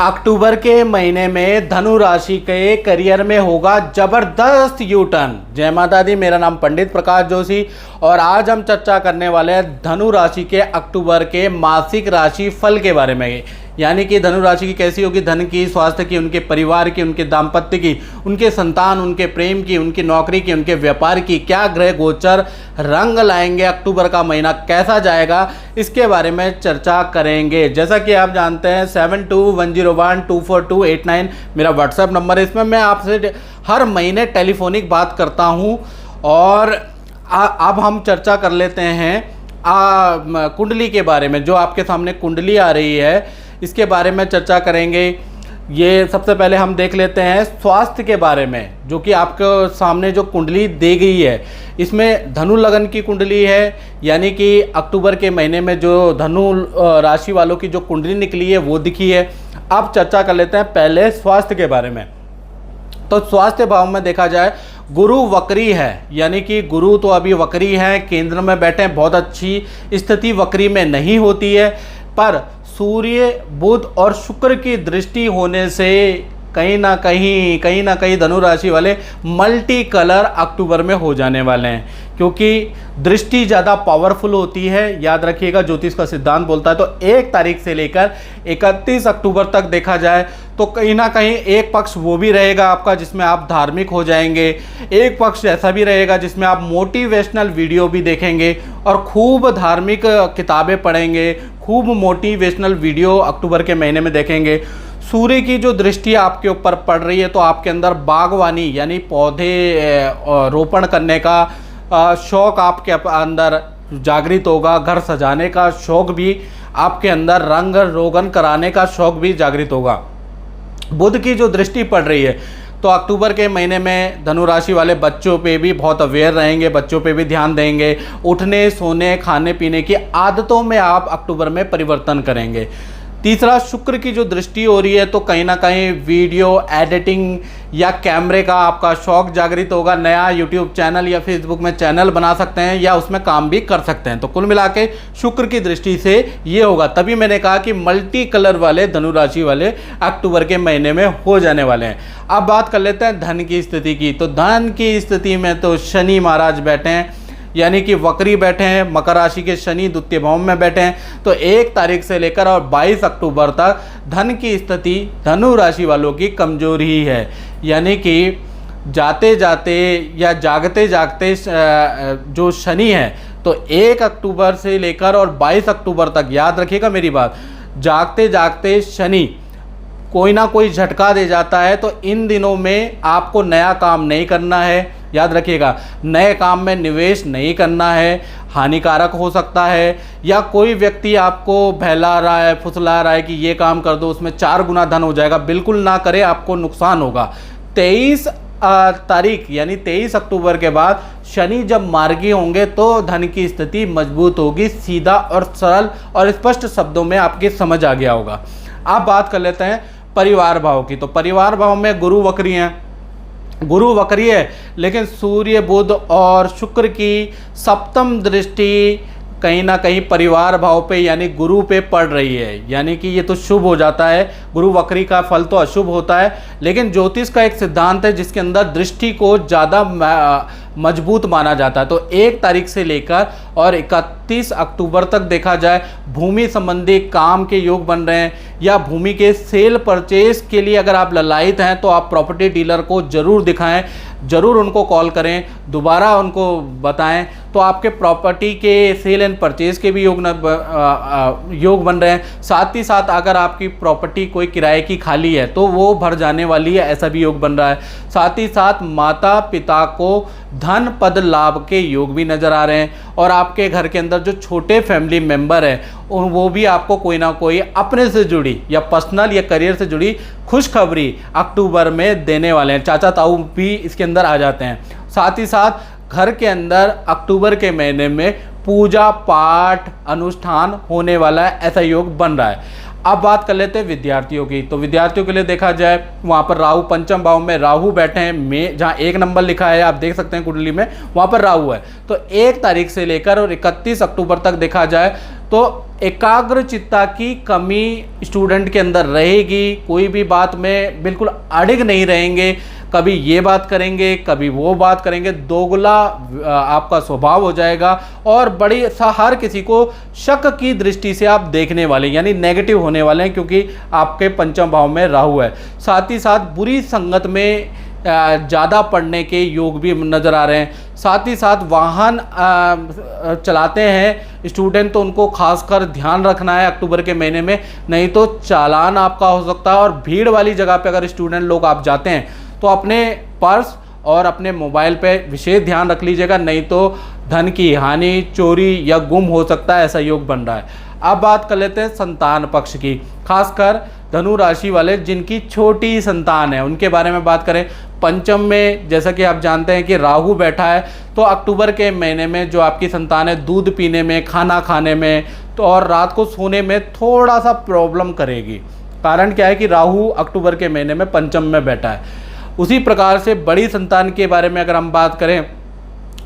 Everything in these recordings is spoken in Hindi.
अक्टूबर के महीने में धनु राशि के करियर में होगा जबरदस्त यू टर्न। जय माता दी। मेरा नाम पंडित प्रकाश जोशी और आज हम चर्चा करने वाले हैं धनु राशि के अक्टूबर के मासिक राशि फल के बारे में। यानी कि धनु राशि की कैसी होगी, धन की, स्वास्थ्य की, उनके परिवार की, उनके दाम्पत्य की, उनके संतान, उनके प्रेम की, उनकी नौकरी की, उनके व्यापार की, क्या ग्रह गोचर रंग लाएंगे, अक्टूबर का महीना कैसा जाएगा, इसके बारे में चर्चा करेंगे। जैसा कि आप जानते हैं 7210124289 मेरा व्हाट्सएप नंबर है। इसमें मैं आपसे हर महीने टेलीफोनिक बात करता हूँ और अब हम चर्चा कर लेते हैं कुंडली के बारे में। जो आपके सामने कुंडली आ रही है इसके बारे में चर्चा करेंगे। ये सबसे पहले हम देख लेते हैं स्वास्थ्य के बारे में, जो कि आपके सामने जो कुंडली दी गई है इसमें धनु लगन की कुंडली है। यानी कि अक्टूबर के महीने में जो धनु राशि वालों की जो कुंडली निकली है वो दिखी है। अब चर्चा कर लेते हैं पहले स्वास्थ्य के बारे में। तो स्वास्थ्य भाव में देखा जाए गुरु वक्री है, यानी कि गुरु तो अभी वक्री है, केंद्र में बैठे हैं, बहुत अच्छी स्थिति वक्री में नहीं होती है। पर सूर्य, बुध और शुक्र की दृष्टि होने से कहीं ना कहीं धनु राशि वाले मल्टी कलर अक्टूबर में हो जाने वाले हैं, क्योंकि दृष्टि ज़्यादा पावरफुल होती है। याद रखिएगा, ज्योतिष का सिद्धांत बोलता है। तो 1 तारीख से लेकर 31 अक्टूबर तक देखा जाए तो कहीं ना कहीं एक पक्ष वो भी रहेगा आपका जिसमें आप धार्मिक हो जाएंगे, एक पक्ष ऐसा भी रहेगा जिसमें आप मोटिवेशनल वीडियो भी देखेंगे और खूब धार्मिक किताबें पढ़ेंगे, खूब मोटिवेशनल वीडियो अक्टूबर के महीने में देखेंगे। सूर्य की जो दृष्टि आपके ऊपर पड़ रही है तो आपके अंदर बागवानी यानी पौधे रोपण करने का शौक़ आपके अंदर जागृत होगा। घर सजाने का शौक़ भी आपके अंदर, रंग रोगन कराने का शौक़ भी जागृत होगा। बुध की जो दृष्टि पड़ रही है तो अक्टूबर के महीने में धनु राशि वाले बच्चों पे भी बहुत अवेयर रहेंगे, बच्चों पे भी ध्यान देंगे। उठने, सोने, खाने पीने की आदतों में आप अक्टूबर में परिवर्तन करेंगे। तीसरा, शुक्र की जो दृष्टि हो रही है तो कहीं ना कहीं वीडियो एडिटिंग या कैमरे का आपका शौक जागृत होगा। नया यूट्यूब चैनल या फेसबुक में चैनल बना सकते हैं या उसमें काम भी कर सकते हैं। तो कुल मिला के शुक्र की दृष्टि से ये होगा। तभी मैंने कहा कि मल्टी कलर वाले धनु राशि वाले अक्टूबर के महीने में हो जाने वाले हैं। अब बात कर लेते हैं धन की स्थिति की। तो धन की स्थिति में तो शनि महाराज बैठे हैं, यानी कि वक्री बैठे हैं। मकर राशि के शनि द्वितीय भाव में बैठे हैं। तो 1 तारीख से लेकर और 22 अक्टूबर तक धन की स्थिति धनु राशि वालों की कमजोर ही है। यानी कि जाते जाते या जागते जागते जो शनि है तो 1 अक्टूबर से लेकर और 22 अक्टूबर तक, याद रखिएगा मेरी बात, जागते जागते शनि कोई ना कोई झटका दे जाता है। तो इन दिनों में आपको नया काम नहीं करना है। याद रखिएगा, नए काम में निवेश नहीं करना है, हानिकारक हो सकता है। या कोई व्यक्ति आपको बहला रहा है, फुसला रहा है कि ये काम कर दो, उसमें 4 गुना धन हो जाएगा, बिल्कुल ना करें, आपको नुकसान होगा। 23 तारीख यानी 23 अक्टूबर के बाद शनि जब मार्गी होंगे तो धन की स्थिति मजबूत होगी। सीधा और सरल और स्पष्ट शब्दों में आपके समझ आ गया होगा। अब बात कर लेते हैं परिवार भाव की। तो परिवार भाव में गुरु वक्री हैं, गुरु वक्री है, लेकिन सूर्य, बुध और शुक्र की सप्तम दृष्टि कहीं ना कहीं परिवार भाव पे यानी गुरु पे पड़ रही है। यानी कि ये तो शुभ हो जाता है। गुरु वक्री का फल तो अशुभ होता है, लेकिन ज्योतिष का एक सिद्धांत है जिसके अंदर दृष्टि को ज़्यादा मजबूत माना जाता है। तो 1 तारीख से लेकर और 31 अक्टूबर तक देखा जाए भूमि संबंधी काम के योग बन रहे हैं, या भूमि के सेल परचेज के लिए अगर आप ललायित हैं तो आप प्रॉपर्टी डीलर को ज़रूर दिखाएं, ज़रूर उनको कॉल करें, दोबारा उनको बताएं। तो आपके प्रॉपर्टी के सेल एंड परचेज के भी योग बन रहे हैं। साथ ही साथ अगर आपकी प्रॉपर्टी कोई किराए की खाली है तो वो भर जाने वाली है, ऐसा भी योग बन रहा है। साथ ही साथ माता पिता को धन पद लाभ के योग भी नज़र आ रहे हैं। और आपके घर के अंदर जो छोटे फैमिली मेंबर हैं वो भी आपको कोई ना कोई अपने से जुड़ी या पर्सनल या करियर से जुड़ी खुशखबरी अक्टूबर में देने वाले हैं। चाचा ताऊ भी इसके अंदर आ जाते हैं। साथ ही साथ घर के अंदर अक्टूबर के महीने में पूजा पाठ अनुष्ठान होने वाला है, ऐसा योग बन रहा है। अब बात कर लेते हैं विद्यार्थियों की। तो विद्यार्थियों के लिए देखा जाए वहाँ पर राहु पंचम भाव में राहु बैठे हैं। में जहाँ 1 नंबर लिखा है आप देख सकते हैं कुंडली में, वहाँ पर राहु है। तो 1 तारीख से लेकर और 31 अक्टूबर तक देखा जाए तो एकाग्रचित्ता की कमी स्टूडेंट के अंदर रहेगी, कोई भी बात में बिल्कुल अड़िग नहीं रहेंगे, कभी ये बात करेंगे कभी वो बात करेंगे, दोगला आपका स्वभाव हो जाएगा और बड़ी हर किसी को शक की दृष्टि से आप देखने वाले यानी नेगेटिव होने वाले हैं, क्योंकि आपके पंचम भाव में राहु है। साथ ही साथ बुरी संगत में ज़्यादा पढ़ने के योग भी नज़र आ रहे हैं। साथ ही साथ वाहन चलाते हैं स्टूडेंट तो उनको खासकर ध्यान रखना है अक्टूबर के महीने में, नहीं तो चालान आपका हो सकता है। और भीड़ वाली जगह पे अगर स्टूडेंट लोग आप जाते हैं तो अपने पर्स और अपने मोबाइल पे विशेष ध्यान रख लीजिएगा, नहीं तो धन की हानि, चोरी या गुम हो सकता है, ऐसा योग बन रहा है। अब बात कर लेते हैं संतान पक्ष की, खासकर धनु राशि वाले जिनकी छोटी संतान है उनके बारे में बात करें। पंचम में जैसा कि आप जानते हैं कि राहु बैठा है, तो अक्टूबर के महीने में जो आपकी संतान है दूध पीने में, खाना खाने में तो और रात को सोने में थोड़ा सा प्रॉब्लम करेगी। कारण क्या है कि राहु अक्टूबर के महीने में पंचम में बैठा है। उसी प्रकार से बड़ी संतान के बारे में अगर हम बात करें,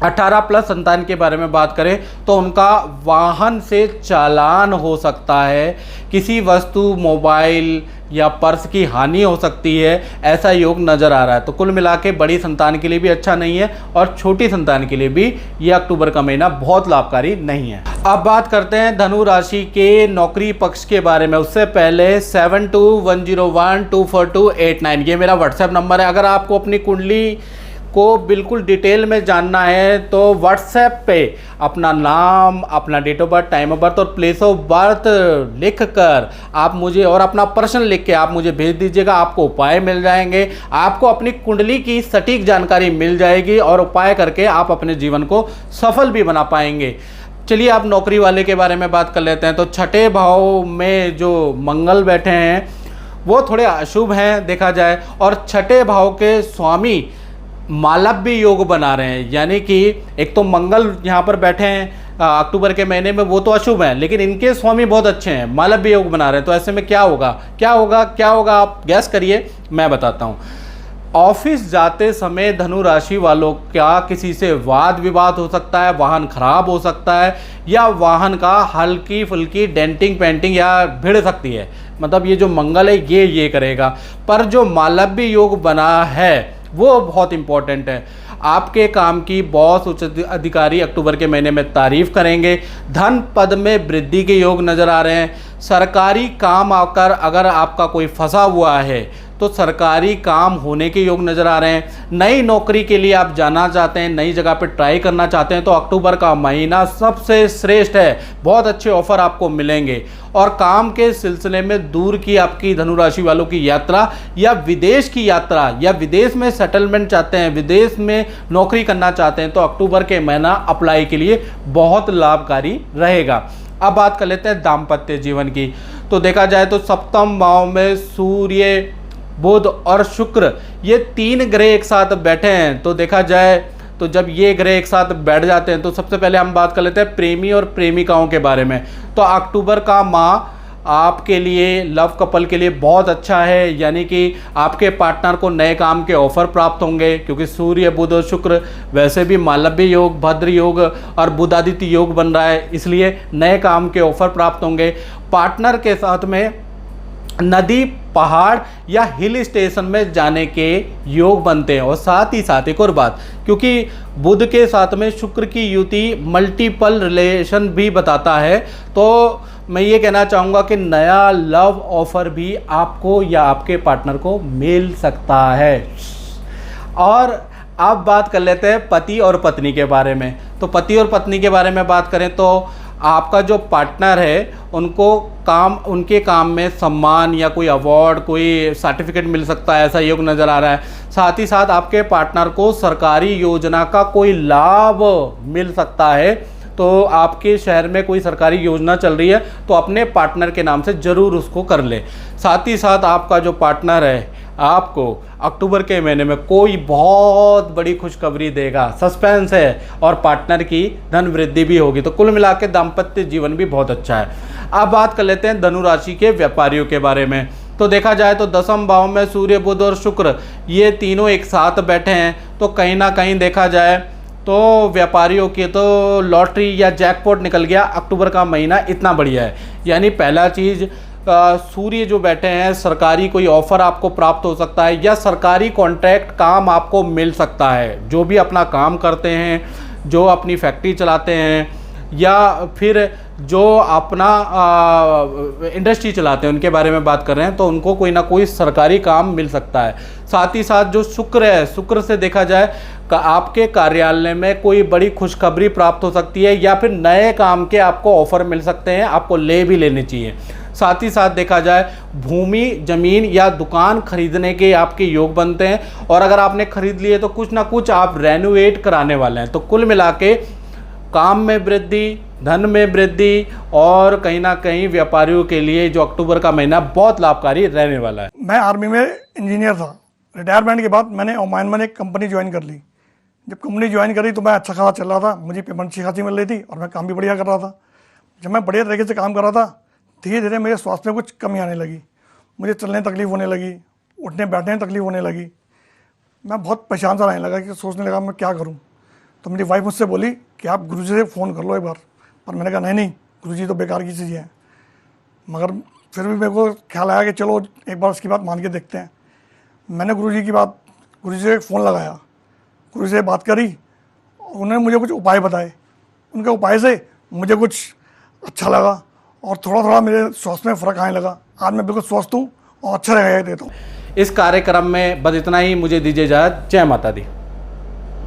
18 प्लस संतान के बारे में बात करें तो उनका वाहन से चालान हो सकता है, किसी वस्तु मोबाइल या पर्स की हानि हो सकती है, ऐसा योग नज़र आ रहा है। तो कुल मिला के बड़ी संतान के लिए भी अच्छा नहीं है और छोटी संतान के लिए भी ये अक्टूबर का महीना बहुत लाभकारी नहीं है। अब बात करते हैं धनु राशि के नौकरी पक्ष के बारे में। उससे पहले 7210124289 ये मेरा व्हाट्सएप नंबर है। अगर आपको अपनी कुंडली को बिल्कुल डिटेल में जानना है तो व्हाट्सएप पे अपना नाम, अपना date of birth, time of birth और प्लेस ऑफ बर्थ लिख कर आप मुझे और अपना प्रश्न लिख के आप मुझे भेज दीजिएगा। आपको उपाय मिल जाएंगे, आपको अपनी कुंडली की सटीक जानकारी मिल जाएगी और उपाय करके आप अपने जीवन को सफल भी बना पाएंगे। चलिए आप नौकरी वाले के बारे में बात कर लेते हैं। तो छठे भाव में जो मंगल बैठे हैं वो थोड़े अशुभ हैं देखा जाए, और छठे भाव के स्वामी मालव्य योग बना रहे हैं, यानी कि एक तो मंगल यहाँ पर बैठे हैं अक्टूबर के महीने में, वो तो अशुभ हैं, लेकिन इनके स्वामी बहुत अच्छे हैं, मालव्य योग बना रहे हैं। तो ऐसे में क्या होगा क्या होगा क्या होगा, आप गैस करिए, मैं बताता हूँ। ऑफिस जाते समय धनु राशि वालों का किसी से वाद विवाद हो सकता है, वाहन खराब हो सकता है, या वाहन का हल्की फुल्की डेंटिंग पेंटिंग या भिड़ सकती है। मतलब ये जो मंगल है ये करेगा। पर जो मालव्य योग बना है वो बहुत इंपॉर्टेंट है। आपके काम की बॉस, उच्च अधिकारी अक्टूबर के महीने में तारीफ करेंगे। धन पद में वृद्धि के योग नज़र आ रहे हैं। सरकारी काम आकर अगर आपका कोई फंसा हुआ है तो सरकारी काम होने के योग नज़र आ रहे हैं। नई नौकरी के लिए आप जाना चाहते हैं, नई जगह पे ट्राई करना चाहते हैं तो अक्टूबर का महीना सबसे श्रेष्ठ है, बहुत अच्छे ऑफर आपको मिलेंगे। और काम के सिलसिले में दूर की आपकी धनु राशि वालों की यात्रा या विदेश की यात्रा या विदेश में सेटलमेंट चाहते हैं, विदेश में नौकरी करना चाहते हैं तो अक्टूबर के महीना अप्लाई के लिए बहुत लाभकारी रहेगा। अब बात कर लेते हैं दाम्पत्य जीवन की। तो देखा जाए तो सप्तम भाव में सूर्य, बुध और शुक्र ये तीन ग्रह एक साथ बैठे हैं। तो देखा जाए तो जब ये ग्रह एक साथ बैठ जाते हैं तो सबसे पहले हम बात कर लेते हैं प्रेमी और प्रेमिकाओं के बारे में। तो अक्टूबर का माह आपके लिए, लव कपल के लिए बहुत अच्छा है, यानी कि आपके पार्टनर को नए काम के ऑफर प्राप्त होंगे, क्योंकि सूर्य, बुध और शुक्र वैसे भी मालव्य योग, भद्र योग और बुधादित्य योग बन रहा है, इसलिए नए काम के ऑफर प्राप्त होंगे। पार्टनर के साथ में नदी, पहाड़ या हिल स्टेशन में जाने के योग बनते हैं। और साथ ही साथ एक और बात, क्योंकि बुध के साथ में शुक्र की युति मल्टीपल रिलेशन भी बताता है, तो मैं ये कहना चाहूँगा कि नया लव ऑफर भी आपको या आपके पार्टनर को मिल सकता है। और अब बात कर लेते हैं पति और पत्नी के बारे में। तो पति और पत्नी के बारे में बात करें तो आपका जो पार्टनर है उनके काम में सम्मान या कोई अवार्ड, कोई सर्टिफिकेट मिल सकता है, ऐसा योग नज़र आ रहा है। साथ ही साथ आपके पार्टनर को सरकारी योजना का कोई लाभ मिल सकता है। तो आपके शहर में कोई सरकारी योजना चल रही है तो अपने पार्टनर के नाम से ज़रूर उसको कर ले। साथ ही साथ आपका जो पार्टनर है आपको अक्टूबर के महीने में कोई बहुत बड़ी खुशखबरी देगा, सस्पेंस है, और पार्टनर की धन वृद्धि भी होगी। तो कुल मिला के दाम्पत्य जीवन भी बहुत अच्छा है। अब बात कर लेते हैं धनु राशि के व्यापारियों के बारे में। तो देखा जाए तो दसम भाव में सूर्य, बुध और शुक्र ये तीनों एक साथ बैठे हैं, तो कहीं ना कहीं देखा जाए तो व्यापारियों की तो लॉटरी या जैकपॉट निकल गया, अक्टूबर का महीना इतना बढ़िया है। यानी पहला चीज़, सूर्य जो बैठे हैं, सरकारी कोई ऑफ़र आपको प्राप्त हो सकता है या सरकारी कॉन्ट्रैक्ट काम आपको मिल सकता है। जो भी अपना काम करते हैं, जो अपनी फैक्ट्री चलाते हैं या फिर जो अपना इंडस्ट्री चलाते हैं, उनके बारे में बात कर रहे हैं, तो उनको कोई ना कोई सरकारी काम मिल सकता है। साथ ही साथ जो शुक्र है, शुक्र से देखा जाए आपके कार्यालय में कोई बड़ी खुशखबरी प्राप्त हो सकती है या फिर नए काम के आपको ऑफर मिल सकते हैं, आपको ले भी लेने चाहिए। साथ ही साथ देखा जाए भूमि, ज़मीन या दुकान खरीदने के आपके योग बनते हैं और अगर आपने खरीद लिए तो कुछ ना कुछ आप रेनोवेट कराने वाले हैं। तो कुल मिला के काम में वृद्धि, धन में वृद्धि और कहीं ना कहीं व्यापारियों के लिए जो अक्टूबर का महीना बहुत लाभकारी रहने वाला है। मैं आर्मी में इंजीनियर था। रिटायरमेंट के बाद मैंने ओमान में एक कंपनी ज्वाइन कर ली। जब कंपनी ज्वाइन करी तो मैं अच्छा खासा चल रहा था, मुझे पेमेंट अच्छी खासी मिल रही थी और मैं काम भी बढ़िया कर रहा था। जब मैं बढ़िया तरीके से काम कर रहा था, धीरे धीरे मेरे स्वास्थ्य में कुछ कमी आने लगी। मुझे चलने तकलीफ होने लगी, उठने बैठने में तकलीफ होने लगी। मैं बहुत परेशान सा रहने लगा कि सोचने लगा मैं क्या करूं। तो मेरी वाइफ मुझसे बोली कि आप गुरुजी से फ़ोन कर लो एक बार। पर मैंने कहा नहीं गुरुजी तो बेकार की चीज़ है। मगर फिर भी मेरे को ख्याल आया कि चलो एक बार उसकी बात मान के देखते हैं। मैंने गुरुजी से फ़ोन लगाया, गुरुजी से बात करी, उन्होंने मुझे कुछ उपाय बताए। उनके उपाय से मुझे कुछ अच्छा लगा और थोड़ा थोड़ा मेरे स्वास्थ्य में फ़र्क आने लगा। आज मैं बिल्कुल स्वस्थ हूँ और अच्छा रह देता हूँ। इस कार्यक्रम में बस इतना ही, मुझे दीजिए इजाज़त। जय माता दी।